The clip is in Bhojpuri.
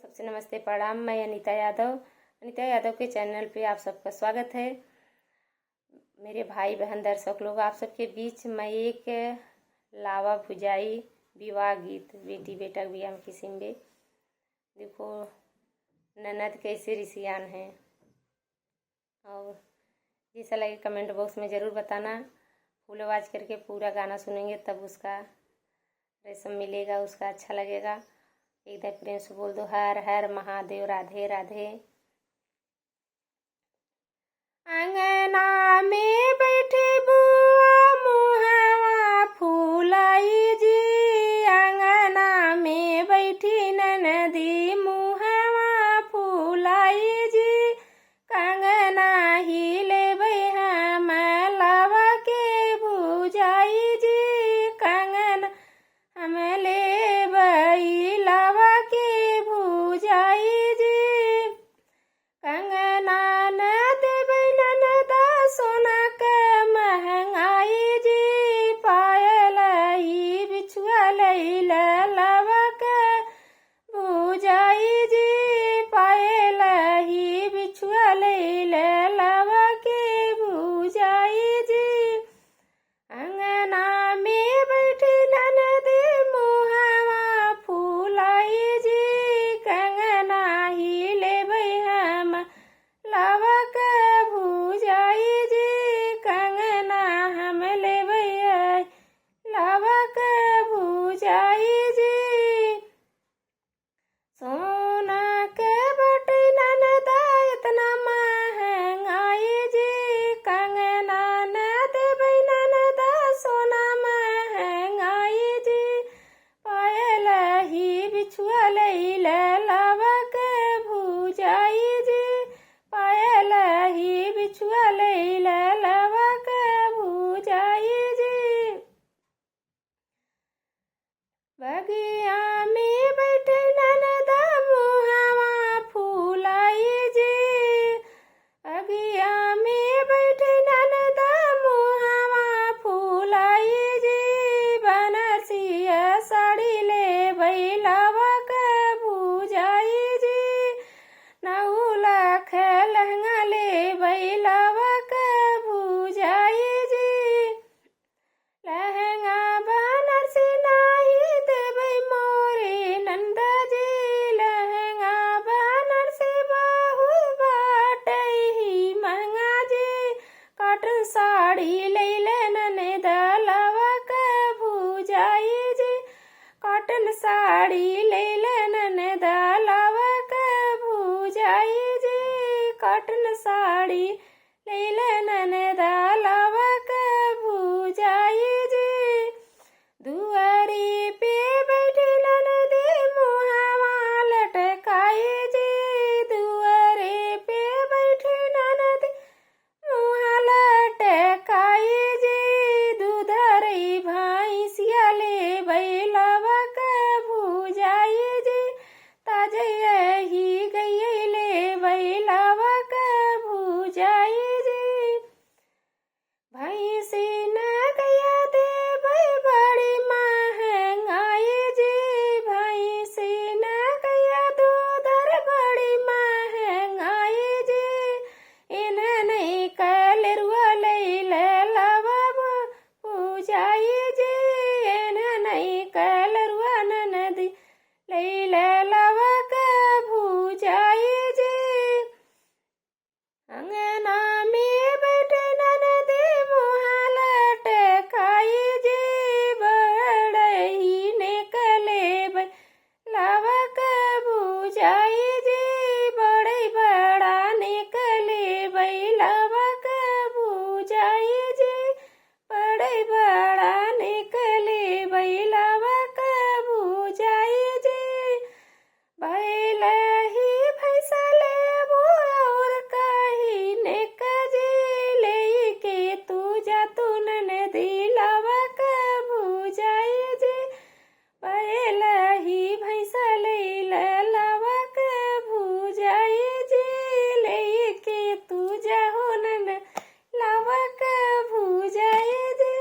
सबसे नमस्ते प्रणाम। मैं अनीता यादव के चैनल पे आप सबका स्वागत है। मेरे भाई बहन दर्शक लोग, आप सबके बीच मैं एक लावा भुजाई विवाह गीत बेटी बेटा बियाह में किसिम बे देखो ननद कैसे रिसियान है। और जैसा लगे कमेंट बॉक्स में ज़रूर बताना। फुल आवाज करके पूरा गाना सुनेंगे तब उसका रेशम मिलेगा, उसका अच्छा लगेगा। एक बार प्रेम से बोल दो हर हर महादेव, राधे राधे। अंगना में बैठे बुआ मुहवा फूलाई जी, अंगना में बैठी ननदी मुहवा फूलाई जी। कंगना हिले हम लावा के भुजाई जी, कंगना हम ले लावा के भुजाई जी। कंगना न देबै ननदा सोना के महंगाई जी, पायल ही बिछुआ लैला लावा के भुजाई जी, पायल ही बिछुआ लैला लावा के भुजाई जी। अंगना में बैठी ननदी मुहवा फूलाई जी, कंगना ही लेबै हम लावा के भुजाई जी, कंगना हम लेबै लावा के भुजाई जी। सोना के बटै ननदा इतना महंगाई जी, कंगना न देबै ननदा सोना महंगाई जी, पायल ही बिछुआ लैला लावा के भुजाई जी, पायल ही बिछुआ लैला लावा के भुजाई जी। बगिया में बैठे ननदा मुहवा फूलाई जी, बगिया में बैठे ननदा मुहवा फूलाई जी। बनरसिया साड़ी ले लावा के भुजाई जी, 9 लाख लहंगा ले लावा के भुजाई जी। लहंगा बनारसी नाही देबै मोरे नंदा जी, लहंगा बनारसी बहुत बाटै ही महंगा जी। कॉटन साड़ी लैले ननदा लावा के भुजाई जी, कॉटन साड़ी लैले ननदा लावा के भुजाई जी, कॉटन साड़ी लैले ननदा लावा